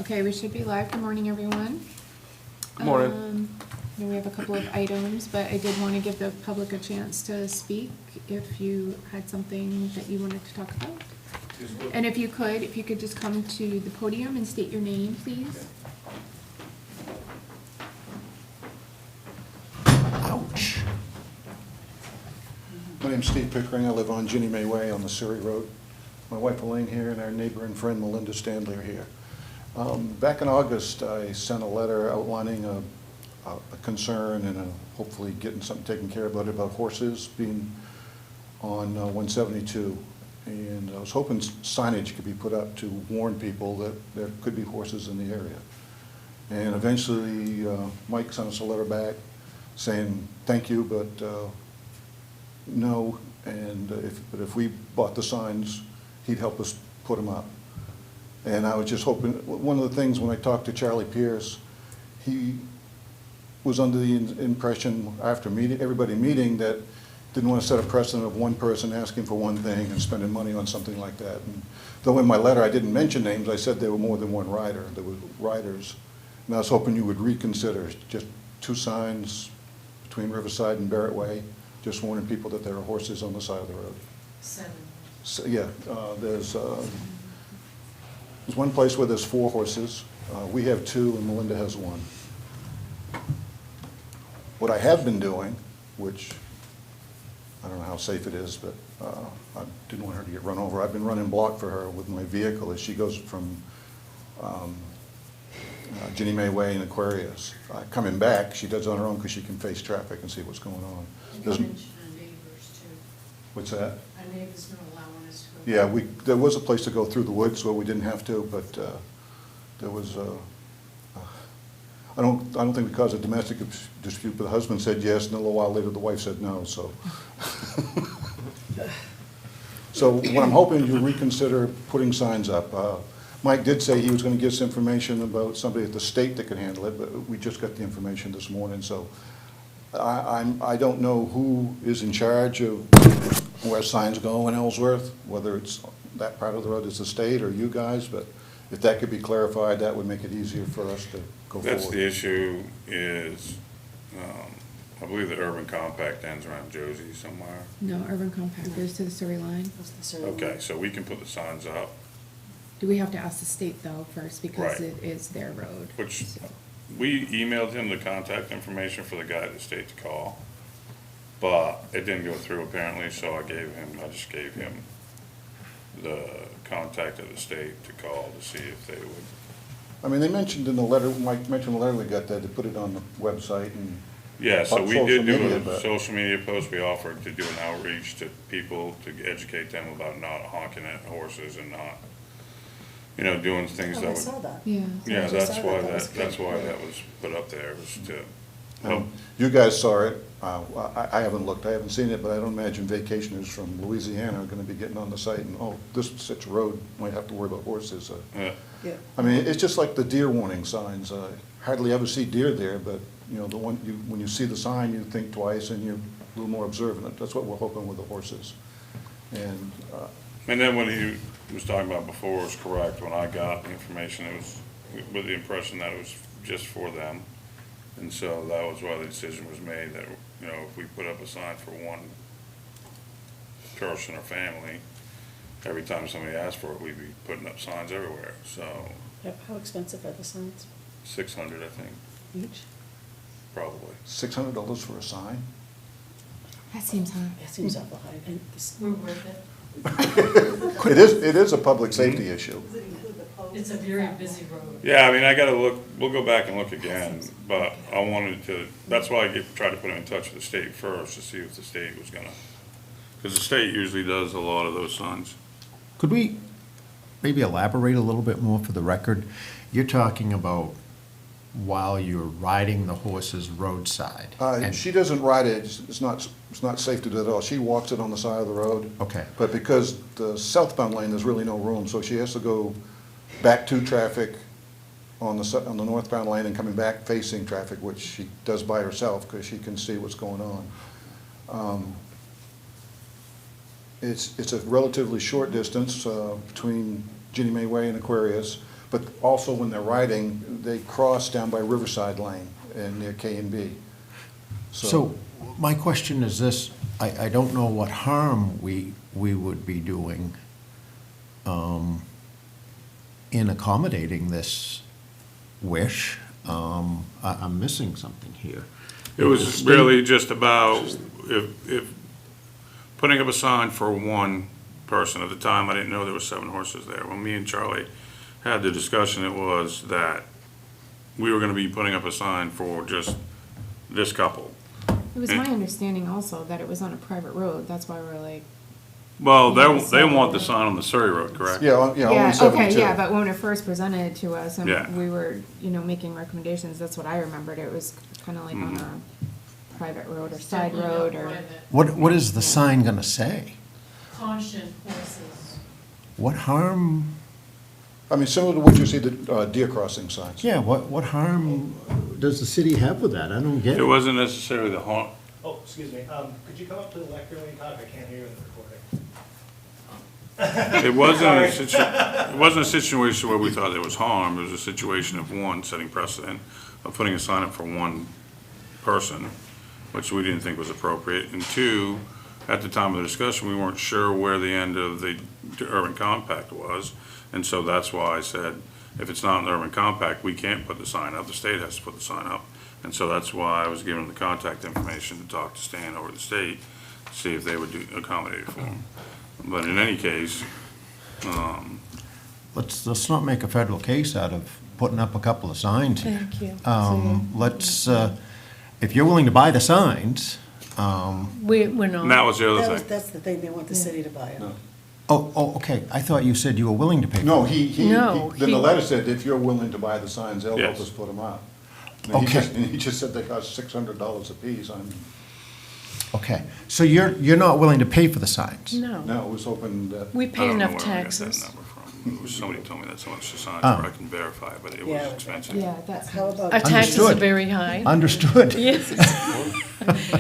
Okay, we should be live. Good morning, everyone. Good morning. I know we have a couple of items, but I did want to give the public a chance to speak if you had something that you wanted to talk about. And if you could just come to the podium and state your name, please. Ouch. My name's Steve Pickering. I live on Ginny May Way on the Surrey Road. My wife Elaine here and our neighbor and friend Melinda Stanley are here. Back in August, I sent a letter outlining a concern and hopefully getting something taken care of about horses being on 172. And I was hoping signage could be put up to warn people that there could be horses in the area. And eventually, Mike sent us a letter back saying, thank you, but no, and if we bought the signs, he'd help us put them up. And I was just hoping, one of the things when I talked to Charlie Pierce, he was under the impression after everybody meeting that didn't want to set a precedent of one person asking for one thing and spending money on something like that. And though in my letter I didn't mention names, I said there were more than one rider. There were riders. And I was hoping you would reconsider just 2 signs between Riverside and Barrett Way, just warning people that there are horses on the side of the road. 7. So, yeah, there's one place where there's 4 horses. We have 2 and Melinda has 1. What I have been doing, which I don't know how safe it is, but I didn't want her to get run over. I've been running block for her with my vehicle as she goes from Ginny May Way and Aquarius. Coming back, she does it on her own because she can face traffic and see what's going on. You There's- mentioned our neighbors too. What's that? Our neighbors been allowing us to go. Yeah, there was a place to go through the woods where we didn't have to, but there was, I don't think we caused a domestic dispute, but the husband said yes, and a little while later, the wife said no, so. So what I'm hoping you reconsider putting signs up. Mike did say he was gonna give us information about somebody at the state that could handle it, but we just got the information this morning, so I don't know who is in charge of where signs go in Ellsworth, whether it's that part of the road is the state or you guys, but if that could be clarified, that would make it easier for us to go forward. That's the issue is, I believe the urban compact ends around Josie somewhere. No, Urban Compact goes to the Surrey line. That's the Surrey Okay, one. so we can put the signs up, Do we have to ask the state though first because Right. it is their road? which So- we emailed him the contact information for the guy at the state to call, but it didn't go through apparently, so I just gave him the contact of the state to call to see if they would. I mean, they mentioned in the letter, Mike mentioned in the letter we got that, to put it on the website and. Yeah, so on we social did do media, a but- social media post. We offered to do an outreach to people to educate them about not honking at horses and not, doing things Oh, that I would. saw that. Yeah. Yeah, I just that's saw why that was that's good. why that was put up there, was to help. You guys saw it. I haven't looked, I haven't seen it, but I don't imagine vacationers from Louisiana are gonna be getting on the site and, oh, this is such a road, might have to worry about horses. Yeah. I mean, it's just like the deer warning signs. Hardly ever see deer there, but, when you see the sign, you think twice and you're a little more observant. That's what we're hoping with the horses. And, And then when he was talking about before was correct, when I got the information, it was with the impression that it was just for them. And so that was why the decision was made that, if we put up a sign for one person or family, every time somebody asked for it, we'd be putting up signs everywhere. So How expensive are the signs 600, I think, each? probably. $600 for a sign? That seems high. It seems awful high. And this, We're worth it. It is a public safety issue. It's a very busy road. Yeah, I mean, I gotta look, we'll go back and look again, but I wanted to, that's why I tried to put him in touch with the state first, to see if the state was gonna, because the state usually does a lot of those signs. Could we maybe elaborate a little bit more for the record? You're talking about while you're riding the horses roadside. And- She doesn't ride it, it's not safe to do it at all. She walks it on the side of the road. Okay. But because the southbound lane, there's really no room, so she has to go back to traffic on the northbound lane and coming back facing traffic, which she does by herself because she can see what's going on. It's a relatively short distance between Ginny May Way and Aquarius, But also when they're riding, they cross down by Riverside Lane and near K and B. So my question is this, I don't know what harm we would be doing in accommodating this wish. I'm missing something here. It was really just about if putting up a sign for one person. At the time, I didn't know there were 7 horses there. When me and Charlie had the discussion, it was that we were gonna be putting up a sign for just this couple. It was my understanding also that it was on a private road, that's why we're like. Well, Yeah, they so- want the sign on the Surrey Road, correct? Yeah, on Yeah, 72. okay, yeah, but when it first presented to us Yeah. and we were, making recommendations, that's what I remembered. It was kind of like on Mm-hmm. a private road or side road or. What is the sign gonna say? Caution horses. What harm, I mean, similar to what you see the deer crossing signs. yeah, what harm does the city have with that? I don't get It it. wasn't necessarily the harm. Oh, excuse me, could you come up to the lectern when you talk? I can't hear you in the recording. It wasn't a situation where we thought there was harm. It was a situation of, one, setting precedent, of putting a sign up for one person, which we didn't think was appropriate, and two, at the time of the discussion, we weren't sure where the end of the urban compact was, and so that's why I said, if it's not in the urban compact, we can't put the sign up, the state has to put the sign up, and so that's why I was given the contact information to talk to Stan over at the state, to see if they would accommodate it for him. But in any case, Let's not make a federal case out of putting up a couple of signs here. Thank you. Let's, if you're willing to buy the signs, We're not. and that was the other thing. That's the thing, they want the city to buy it. No. okay, I thought you said you were willing to pay for it. No, he, No, then the he- letter said, if you're willing to buy the signs, they'll help Yes. us put them up. And Okay. he just said they cost $600 apiece. Okay, so you're not willing to pay for the signs? No, No, I was hoping that, we I pay don't know enough where I got that taxes. number from. It was somebody told me that's how much the signs Oh. were. I can verify, but it Yeah. was expensive. Yeah, that's. How about? Our taxes Understood. are very high. Understood. Yes.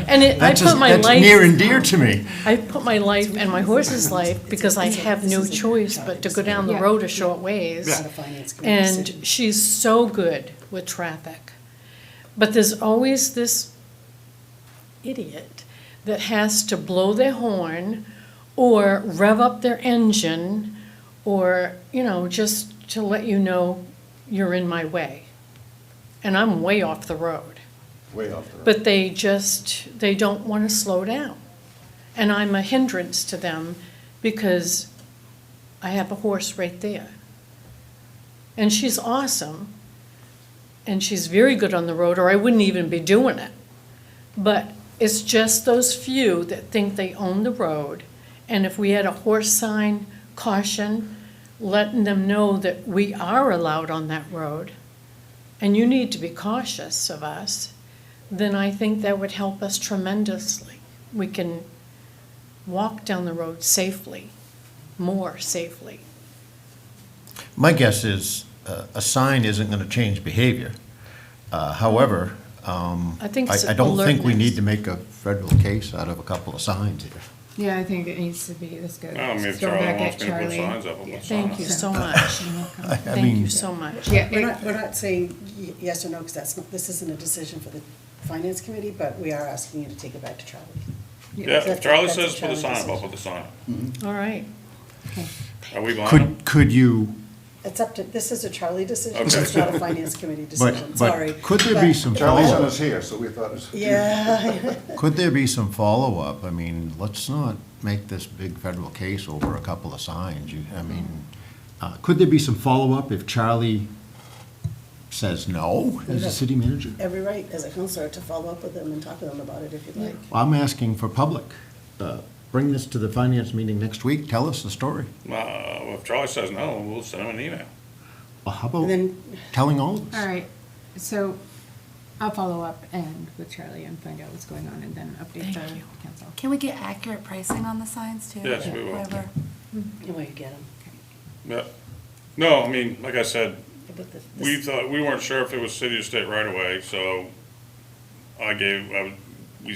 And I That's put my that's near life, and dear to me. I put my life and my horse's life because I have no choice but to go down the Yeah. road a short ways. Yeah. And she's so good with traffic. But there's always this idiot that has to blow their horn or rev up their engine or, just to let you know you're in my way. And I'm way off the road. way off the road. But they don't want to slow down. And I'm a hindrance to them because I have a horse right there. And she's awesome, and she's very good on the road, or I wouldn't even be doing it. But it's just those few that think they own the road, and if we had a horse sign, caution, letting them know that we are allowed on that road, and you need to be cautious of us, then I think that would help us tremendously. We can walk down the road safely, more safely. My guess is a sign isn't going to change behavior. However, I think it's I don't think we alertness. need to make a federal case out of a couple of signs here. Yeah, I think it needs to be this good. I mean, if Throw Charlie back wants at me to put Charlie. signs up, I'll put signs Thank up. you so much. I Thank mean, you so much. Yeah, We're not saying yes or no, because this isn't a decision for the finance committee, but we are asking you to take it back to Charlie. Yeah, if That's- Charlie that's a says put a sign up, I'll Charlie put the sign up. All right. okay. Are we buying them? Could you, It's up to, this is a Charlie decision, Okay. it's not a finance committee decision, sorry. but could there be But- some Charlie's on follow-up? us here, so we thought it was. Yeah, Could there be some follow-up? I mean, let's not make this big federal case over a couple of signs. Could there be some follow-up if Charlie says no as a city manager? every right as a counselor to follow up with them and talk to them about it if you'd like. I'm asking for public. Bring this to the finance meeting next week, tell us the story. If Charlie says no, we'll send him an email. Well, how And about then, telling all of us? All right, so I'll follow up and with Charlie and find out what's going on and then update Thank the you. council. Can we get accurate pricing on the signs too? Yes, we will. Whatever. you want to get them. Yeah. No, I mean, like I said, But we weren't sure if it was city or state right away, so we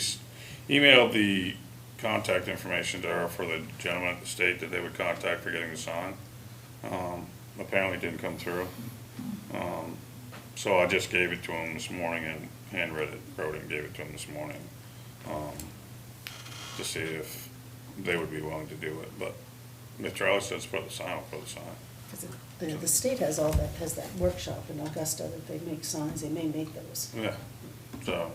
emailed the contact information to her for the gentleman at the state that they would contact for getting the sign. apparently didn't come through. So I just gave it to him this morning and wrote it and gave it to him this morning, to see if they would be willing to do it, but if Charlie says put the sign, I'll put the sign. 'Cause the state has all that, has that workshop in Augusta that they make signs, they may make those. Yeah, so,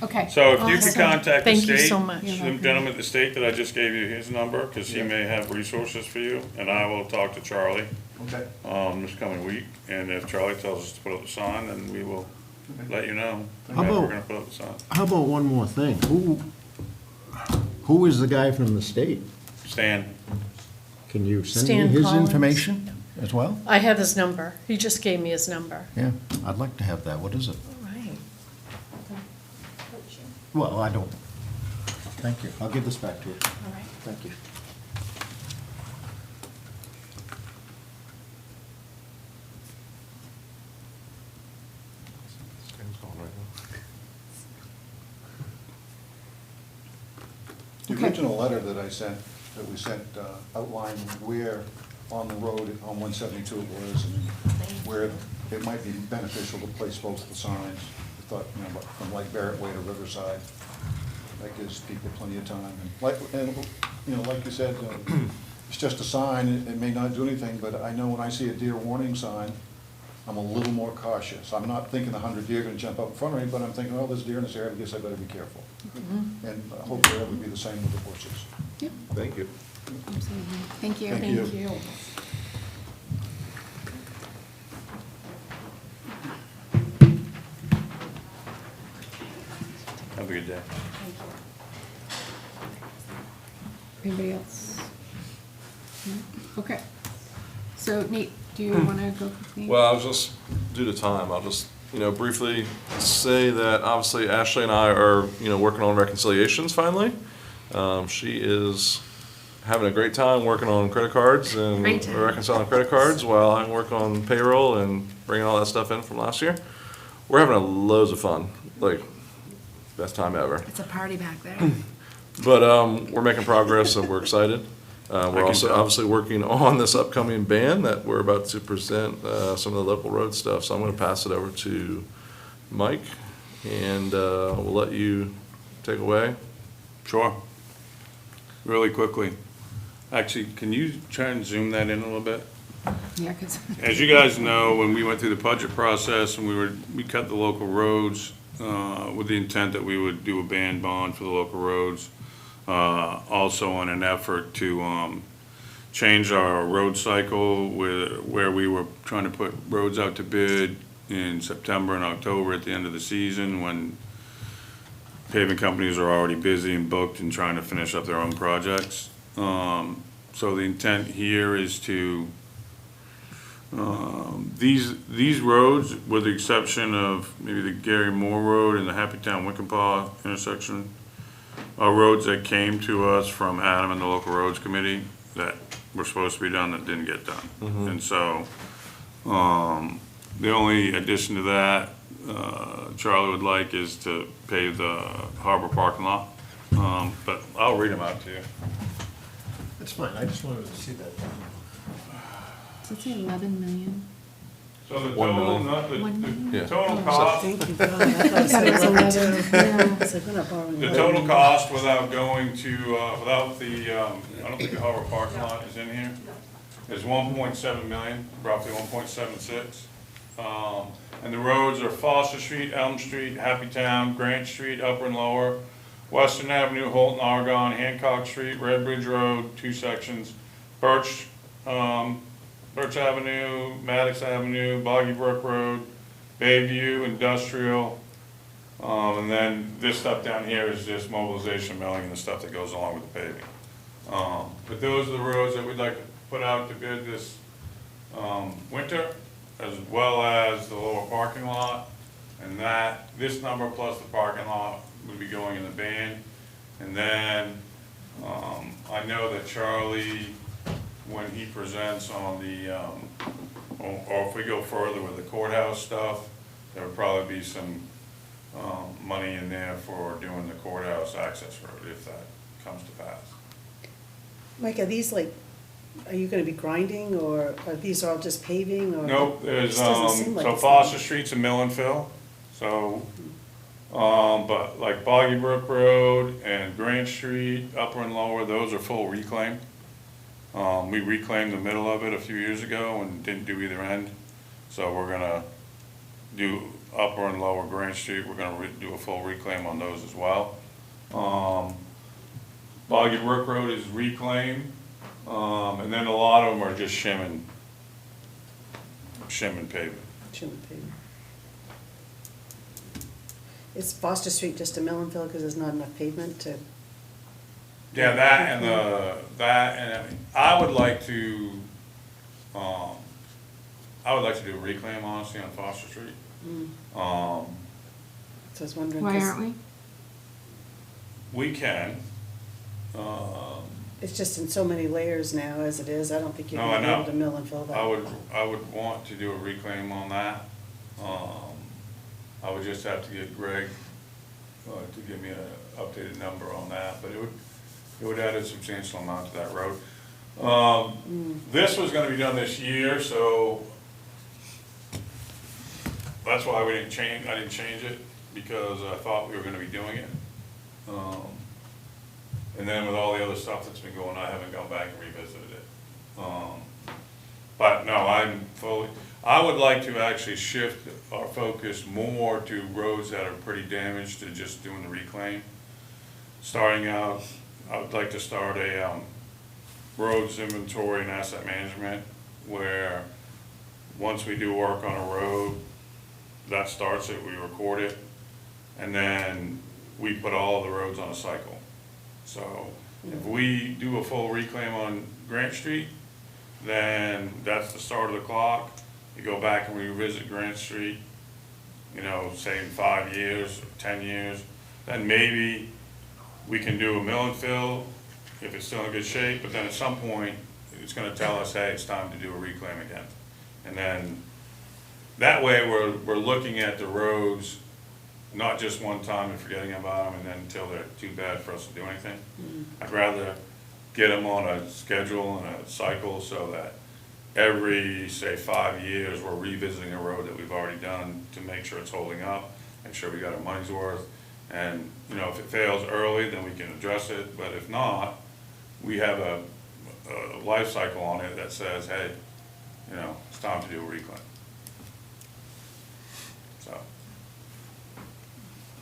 Okay. so if you could Awesome. contact the Thank you state, so much. You're the welcome. gentleman at the state that I just gave you his number, because he may have resources for you, and I will talk to Charlie, Okay. this coming week, and if Charlie tells us to put up the sign, then we will let you know that How we're about- gonna put up the sign. How about one more thing? Who is the guy from the state? Stan, Can you send me Stan his Collins. information as well? I have his number. He just gave me his number. Yeah, I'd like to have that. What is it? Right. Well, I don't. Thank you. I'll give this back to you. All right. Thank you. The Okay. original letter that we sent outlined where on the road on 172 it was, and where it might be beneficial to place both the signs. We thought, from Lake Barrett Way to Riverside, that gives people plenty of time. And like you said, it's just a sign, it may not do anything, but I know when I see a deer warning sign, I'm a little more cautious. I'm not thinking 100 deer are gonna jump up in front of me, but I'm thinking, oh, there's deer in this area, I guess I better be careful. And hopefully that would be the same with the horses. Yep, Thank you. absolutely. Thank you. Thank you. Thank you. have a good day. Anybody else? No? Okay. So Nate, do you want to go quickly? Well, I was just, due to time, I'll just, briefly say that obviously Ashley and I are, working on reconciliations finally. She is having a great time working on credit cards and Great time. reconciling credit cards while I work on payroll and bringing all that stuff in from last year. We're having loads of fun, like, best time ever. It's a party back there. But we're making progress and we're excited. We're also obviously working on this upcoming ban that we're about to present, some of the local road stuff. So I'm going to pass it over to Mike, and we'll let you take away. Sure. Really quickly. Actually, can you try and zoom that in a little bit? Yeah, because, As you guys know, when we went through the budget process and we cut the local roads, with the intent that we would do a ban bond for the local roads, also in an effort to, change our road cycle where we were trying to put roads out to bid in September and October at the end of the season when paving companies are already busy and booked and trying to finish up their own projects. So the intent here is to, these roads, with the exception of maybe the Gary Moore Road and the Happytown Winkenpaw intersection, are roads that came to us from Adam and the local roads committee that were supposed to be done that didn't get done. And so, the only addition to that, Charlie would like is to pave the harbor parking lot. But I'll read them out to you. That's fine. I just wanted to see that. so it's 11 million. So the 1 total, million. not One million? Yeah. the total cost, Thank you, God, I thought I thought it was 11, yeah. I said, we're not borrowing. the money. total cost without going to, without the, I don't think the harbor parking lot is in here, is 1.7 million, roughly 1.76. And the roads are Foster Street, Elm Street, Happytown, Grant Street, Upper and Lower, Western Avenue, Holton, Argonne, Hancock Street, Red Bridge Road, 2 sections, Birch Avenue, Maddox Avenue, Boggy Brook Road, Bayview, Industrial, and then this stuff down here is just mobilization milling and the stuff that goes along with the paving. But those are the roads that we'd like to put out to bid this winter, as well as the lower parking lot. And that, this number plus the parking lot would be going in the ban. And then, I know that Charlie, when he presents on the, or if we go further with the courthouse stuff, there would probably be some, money in there for doing the courthouse access road, if that comes to pass. Mike, are these like are you gonna be grinding, or are these all just paving, or? Nope, It there's, just doesn't seem like so it's Foster gonna- Street's a mill and fill, so, but like Boggy Brook Road and Grant Street, upper and lower, those are full reclaim. We reclaimed the middle of it a few years ago and didn't do either end, so we're gonna do upper and lower Grant Street, we're gonna do a full reclaim on those as well. Boggy Brook Road is reclaimed, and then a lot of them are just shimming pavement. Shouldn't be. Is Foster Street just a mill and fill because there's not enough pavement to? Yeah, I mean, I would like to do a reclaim honestly on Foster Street. So I was wondering. Why 'cause aren't we? We can, It's just in so many layers now as it is. I don't think you're No, gonna I be know. able to mill and fill that. I would want to do a reclaim on that. I would just have to get Greg, to give me an updated number on that, but it would add a substantial amount to that road. This was gonna be done this year, so that's why I didn't change it, because I thought we were gonna be doing it. And then with all the other stuff that's been going, I haven't gone back and revisited it. But no, I would like to actually shift our focus more to roads that are pretty damaged to just doing the reclaim. Starting out, I would like to start a, roads inventory and asset management, where once we do work on a road, that starts it, we record it, and then we put all the roads on a cycle. So if we do a full reclaim on Grant Street, then that's the start of the clock. You go back and revisit Grant Street, you know, say in 5 years, or 10 years, then maybe we can do a mill and fill if it's still in good shape, but then at some point, it's gonna tell us, hey, it's time to do a reclaim again. And then, that way, we're looking at the roads, not just one time and forgetting about them, and then until they're too bad for us to do anything. I'd rather get them on a schedule and a cycle so that every, say, 5 years, we're revisiting a road that we've already done to make sure it's holding up, make sure we got our money's worth. And, you know, if it fails early, then we can address it, but if not, we have a life cycle on it that says, hey, you know, it's time to do a reclaim. So,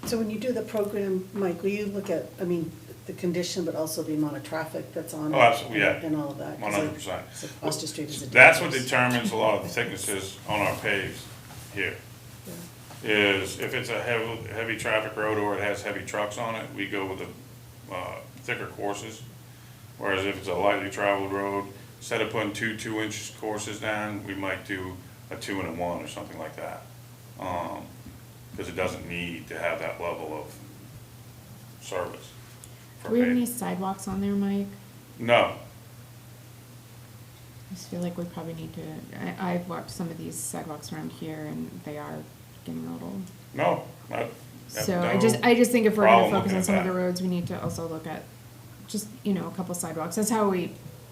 So when you do the program, Mike, will you look at, I mean, the condition, but also the amount of traffic that's on it? Oh, absolutely, yeah. And all of that? 'Cause 100%. so Foster Street is a. that's what dangerous- determines a lot of the thicknesses on our paves here. Is if it's a heavy traffic road or it has heavy trucks on it, we go with the thicker courses. Whereas if it's a lightly traveled road, instead of putting two 2-inch courses down, we might do a 2 and a 1 or something like that. Because it doesn't need to have that level of service. for Do we have any paving. sidewalks on there, Mike? No, I just feel like we probably need to, I've walked some of these sidewalks around here and they are getting a little. no. So I just think if we're gonna problem focus looking on at some of that. the roads, we need to also look at just, you know, a couple sidewalks. That's how we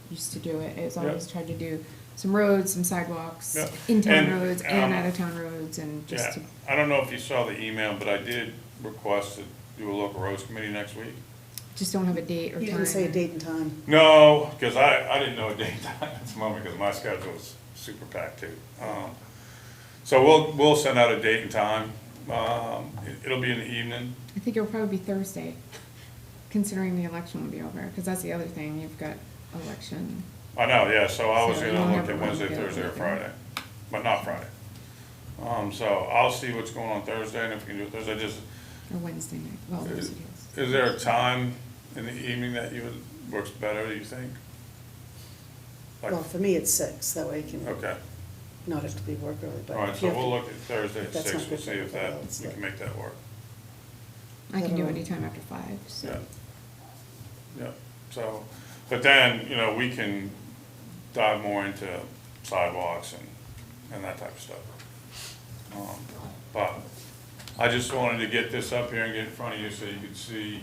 used to do it, is Yeah. always tried to do some roads, some sidewalks, Yeah. in-town And, roads and um, out-of-town roads and just Yeah, to, I don't know if you saw the email, but I did request to do a local roads committee next week. just don't have a date or time. You didn't say a date and time. No, because I didn't know a date at the moment, because my schedule was super packed too. So we'll send out a date and time. It'll be in the evening. I think it'll probably be Thursday, considering the election will be over, because that's the other thing, you've got election. I know, yeah, so I was So you gonna don't look have at a Wednesday, road Thursday, or date. Friday, but not Friday. So I'll see what's going on Thursday, and if we can do it Thursday, just, Or Wednesday night, well, is Thursday is. is there a time in the evening that works better, do you think? Like- Well, for me, it's 6, that way I can Okay, not have to be work early, but. all right, if so you have we'll to- look at Thursday at That's 6, not we'll good see for if that, everybody else, we can but- make that work. I can do That'll- any time after 5, so. Yeah. Yeah, so, but then, you know, we can dive more into sidewalks and that type of stuff. But I just wanted to get this up here and get in front of you so you could see,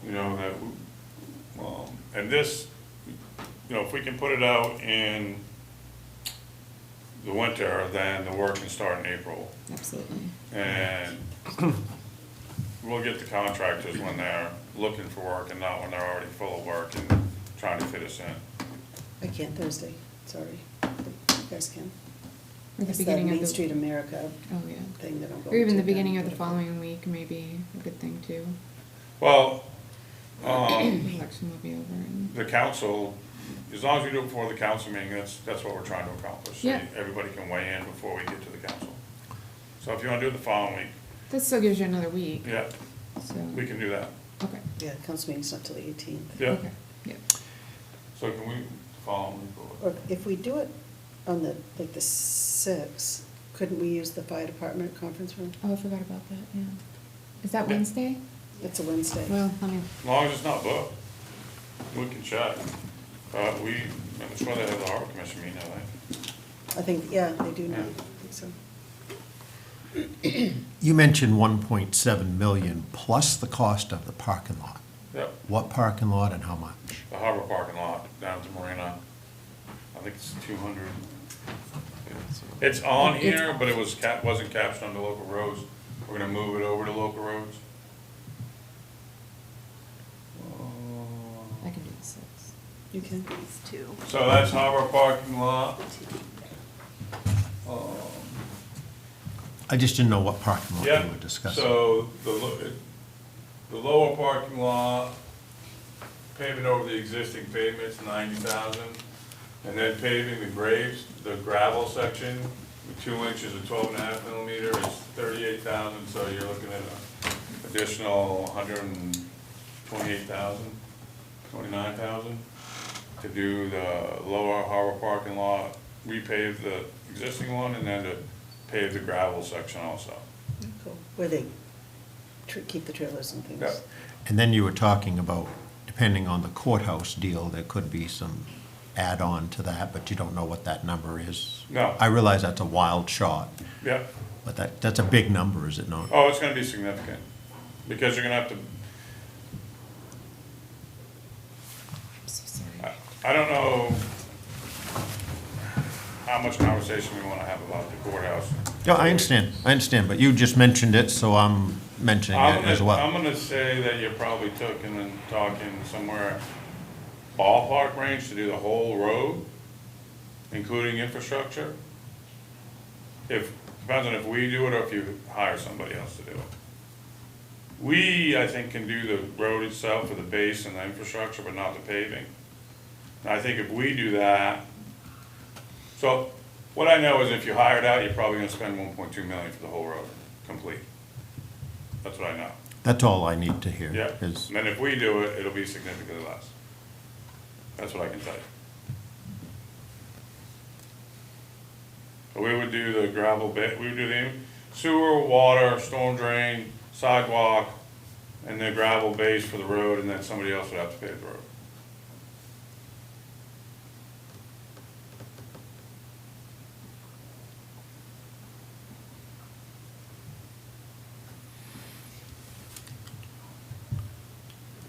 you know, that, and this, you know, if we can put it out in the winter, then the work can start in April. Absolutely. And we'll get the contractors when they're looking for work and not when they're already full of work and trying to fit us in. I can't Thursday, sorry. You guys can. Or the It's the beginning of Main the. Street America Oh, yeah. thing that I'm going to. Or even the then, beginning of the but- following week may be a good thing too. Well, The election will be over and. the council, as long as we do it before the council meeting, that's what we're trying to accomplish. So Yeah. everybody can weigh in before we get to the council. So if you wanna do it the following week, That still gives you another week, yeah, so. we can do that. Okay. Yeah, council meeting's not till the 18th. Yeah, Okay, yeah. so can we follow week or? Or if we do it on the, like the 6th, couldn't we use the fire department conference room? Oh, I forgot about that, yeah. Is that Yeah. Wednesday? It's a Wednesday. Well, I mean, As long as it's not booked, we can check. That's why they have the harbor commission meeting, I think. I think, yeah, they do now, Yeah. I think so. You mentioned 1.7 million plus the cost of the parking lot. Yep, What parking lot and how much? the harbor parking lot down to Marina, I think it's 200. It's on here, but it wasn't captioned under local roads. We're gonna move it over to local roads. I can do the 6th. You can? So that's harbor parking lot. I just didn't know what parking lot Yeah, you were discussing. so the lower parking lot, paving over the existing pavement's 90,000. And then paving the graves, the gravel section, with 2 inches of 12.5 millimeter is 38,000. So you're looking at an additional 128,000, 29,000 to do the lower harbor parking lot, repave the existing one, and then to pave the gravel section also. Cool. Where they keep the trailers and things. Yeah. And then you were talking about, depending on the courthouse deal, there could be some add-on to that, but you don't know what that number is. No. I realize that's a wild shot, Yeah. but that's a big number, is it not? Oh, it's gonna be significant, because you're gonna have to, I'm so sorry. I don't know how much conversation we wanna have about the courthouse. Yeah, I understand, but you just mentioned it, so I'm mentioning it as I'm well. gonna say that you're probably talking somewhere ballpark range to do the whole road, including infrastructure. Depends on if we do it or if you hire somebody else to do it. We, I think, can do the road itself for the base and the infrastructure, but not the paving. And I think if we do that, so what I know is if you hire it out, you're probably gonna spend 1.2 million for the whole road, complete. That's what I know. That's all I need to hear. Yeah, is- and then if we do it, it'll be significantly less. That's what I can tell you. But we would do the gravel bit, we would do the sewer, water, storm drain, sidewalk, and the gravel base for the road, and then somebody else would have to pave the road.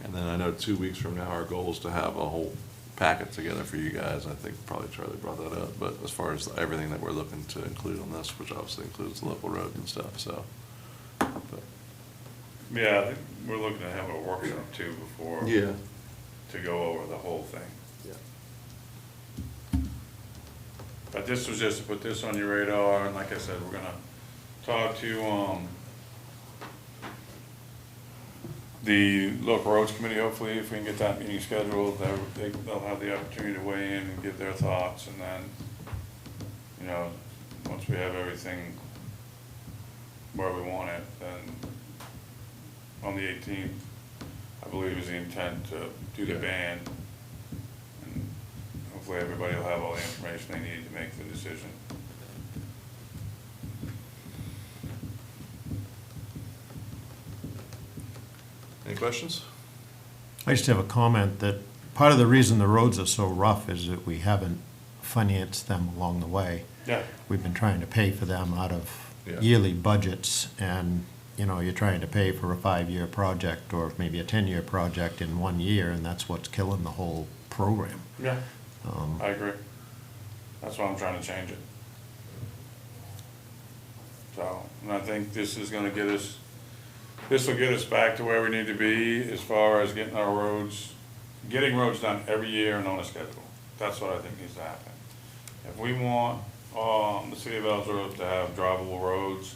And then I know 2 weeks from now, our goal is to have a whole packet together for you guys. I think probably Charlie brought that up, but as far as everything that we're looking to include on this, which obviously includes the local roads and stuff, so. but- Yeah, I think we're looking to have a workshop too before. Yeah. To go over the whole thing. Yeah. But this was just to put this on your radar, and like I said, we're gonna talk to, the local roads committee, hopefully, if we can get that meeting scheduled, they'll have the opportunity to weigh in and give their thoughts, and then, you know, once we have everything where we want it, then on the 18th, I believe is the intent to do the Yeah. ban. And hopefully everybody will have all the information they need to make the decision. Any questions? I just have a comment that part of the reason the roads are so rough is that we haven't financed them along the way. Yeah. We've been trying to pay for them out of Yeah. yearly budgets, and, you know, you're trying to pay for a 5-year project or maybe a 10-year project in 1 year, and that's what's killing the whole program. Yeah. I agree. That's why I'm trying to change it. So, and I think this is gonna get us, this will get us back to where we need to be as far as getting our roads, getting roads done every year and on a schedule. That's what I think needs to happen. If we want, the city of Ellsworth to have drivable roads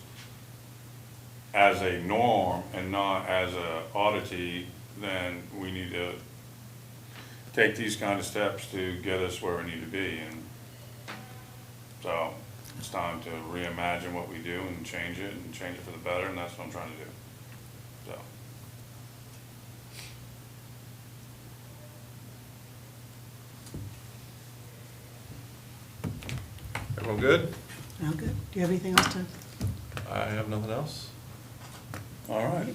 as a norm and not as a oddity, then we need to take these kind of steps to get us where we need to be. And so it's time to reimagine what we do and change it for the better, and that's what I'm trying to do. So. Everyone good? All good. Do you have anything else to? I have nothing else. All right.